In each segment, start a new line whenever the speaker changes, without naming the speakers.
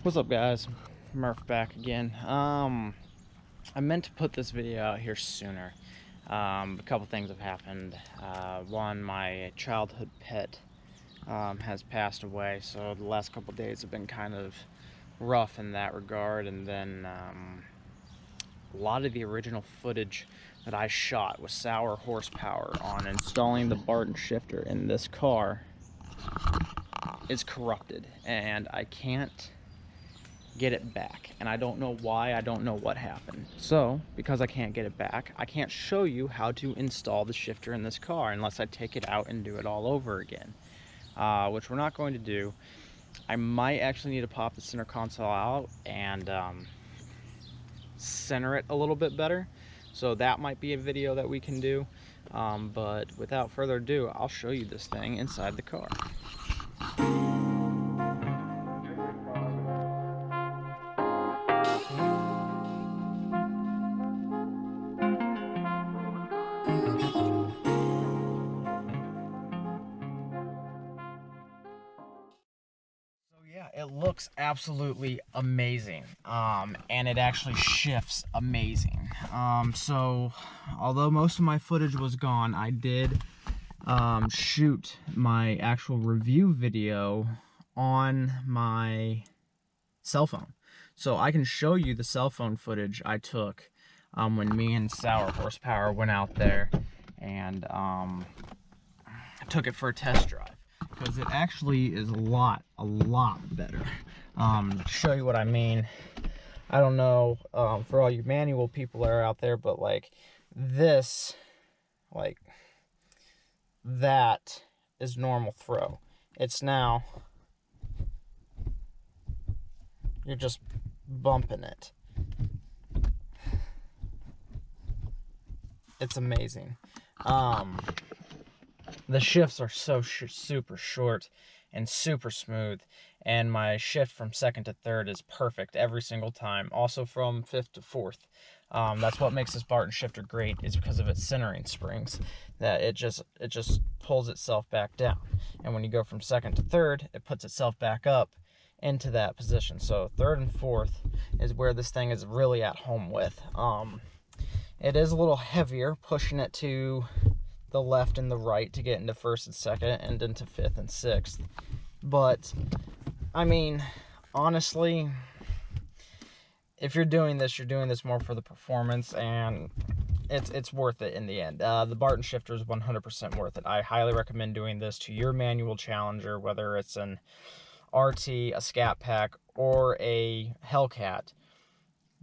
What's up, guys? Murph back again. I meant to put this video out here sooner. A couple things have happened. One, my childhood pet has passed away, so the last couple days have been kind of rough in that regard. And then a lot of the original footage that I shot with sour horsepower on installing the Barton Shifter in this car is corrupted, and I can't get it back, and I don't know why. I don't know what happened. So because I can't get it back, I can't show you how to install the shifter in this car unless I take it out and do it all over again, which we're not going to do. I might actually need to pop the center console out and center it a little bit better, so that might be a video that we can do. But without further ado, I'll show you this thing inside the car. Yeah, it looks absolutely amazing, and it actually shifts amazing. So although most of my footage was gone, I did shoot my actual review video on my cell phone, so I can show you the cell phone footage I took when me and Sour Horsepower went out there and took it for a test drive. Because it actually is a lot better. To show you what I mean, I don't know for all you manual people that are out there, but like this, like that is normal throw. It's now, you're just bumping it. It's amazing. The shifts are so super short and super smooth, and my shift from second to third is perfect every single time. Also from fifth to fourth. That's what makes this Barton Shifter great, is because of its centering springs, that it just pulls itself back down, and when you go from second to third, it puts itself back up into that position. So third and fourth is where this thing is really at home with. It is a little heavier, pushing it to the left and the right to get into first and second and into fifth and sixth, but I mean, honestly, if you're doing this more for the performance, and it's worth it in the end. The Barton Shifter is 100% worth it. I highly recommend doing this to your manual Challenger, whether it's an RT, a Scat Pack, or a Hellcat.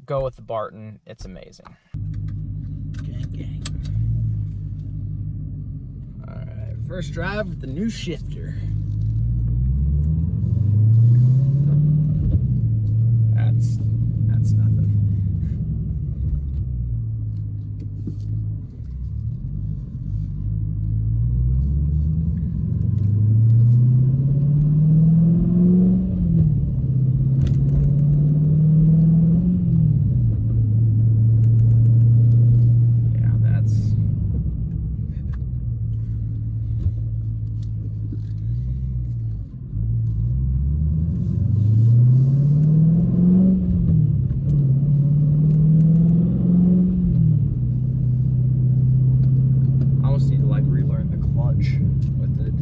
Go with the Barton. It's amazing. Gang. First drive with the new shifter. That's nothing. With it,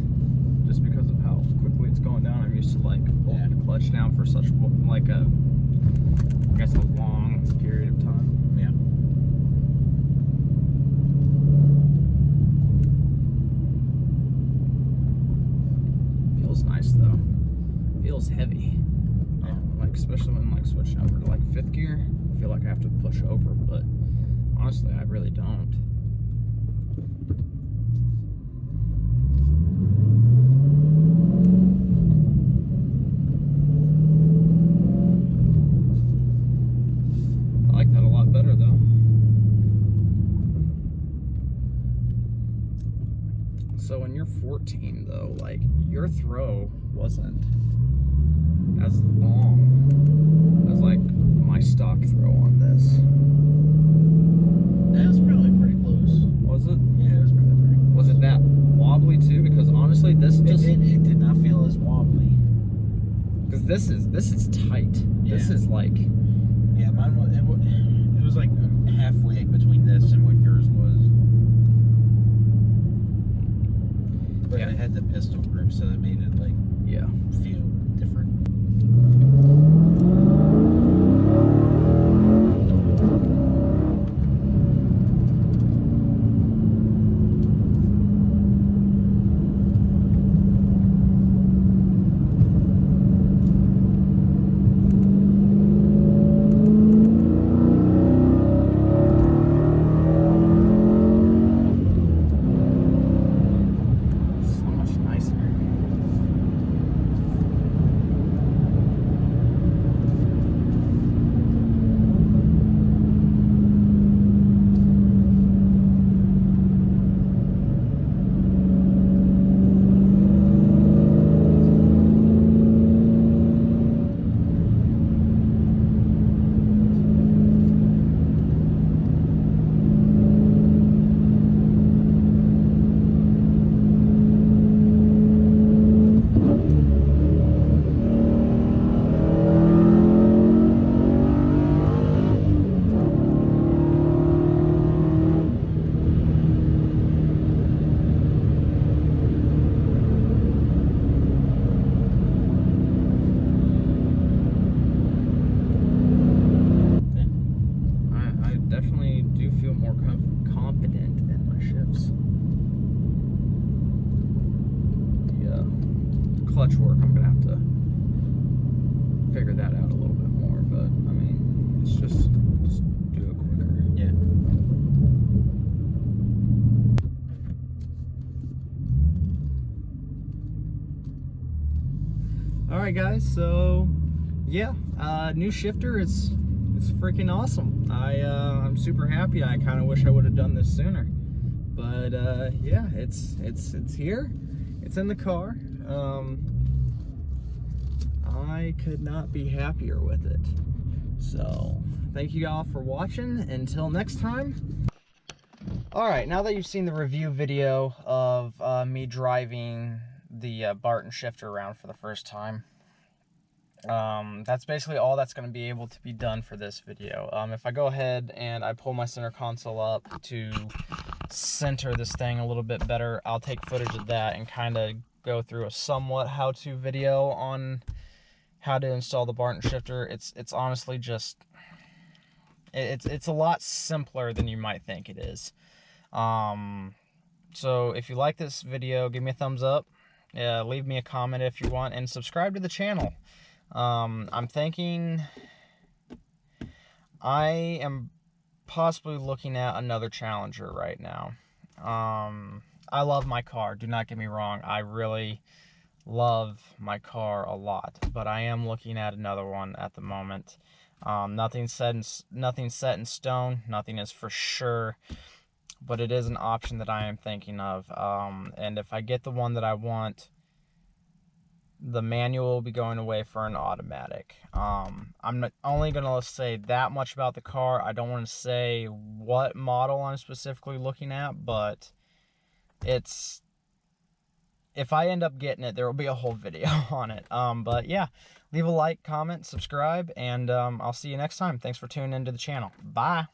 just because of how quickly it's going down. I'm used to like holding the clutch down for such like a, I guess, a long period of time. Yeah. Feels nice though. Feels heavy. Yeah. Like especially when like switching over to like fifth gear, I feel like I have to push over, but honestly, I really don't. So when you're 14 though, like your throw wasn't as long as like my stock throw on this.
That was probably pretty close.
Was it?
Yeah, it was probably pretty close.
Was it that wobbly too? Because honestly, this just...
It did not feel as wobbly.
Because this is tight.
Yeah.
This is like,
Yeah, mine was. It was like halfway between this and what yours was. But
Yeah.
it had the pistol grip, so that made it like
yeah.
feel different.
So much nicer. I definitely do feel more confident in my shifts. The clutch work, I'm gonna have to figure that out a little bit more, but I mean, it's just do it quicker.
Yeah.
All right, guys. So, yeah, new shifter. It's freaking awesome. I'm super happy. I kind of wish I would have done this sooner, but yeah, it's here. It's in the car. I could not be happier with it. So, thank you all for watching. Until next time. All right, now that you've seen the review video of me driving the Barton Shifter around for the first time, that's basically all that's going to be able to be done for this video. If I go ahead and I pull my center console up to center this thing a little bit better, I'll take footage of that and kind of go through a somewhat how-to video on how to install the Barton Shifter. It's honestly just, it's a lot simpler than you might think it is. So if you like this video, give me a thumbs up, leave me a comment if you want, and subscribe to the channel. I'm thinking I am possibly looking at another Challenger right now. I love my car, do not get me wrong. I really love my car a lot, but I am looking at another one at the moment. Nothing's set in stone, nothing is for sure, but it is an option that I am thinking of. And if I get the one that I want, the manual will be going away for an automatic. I'm not only going to say that much about the car. I don't want to say what model I'm specifically looking at, but it's, if I end up getting it, there will be a whole video on it. But yeah, leave a like, comment, subscribe, and I'll see you next time. Thanks for tuning into the channel. Bye.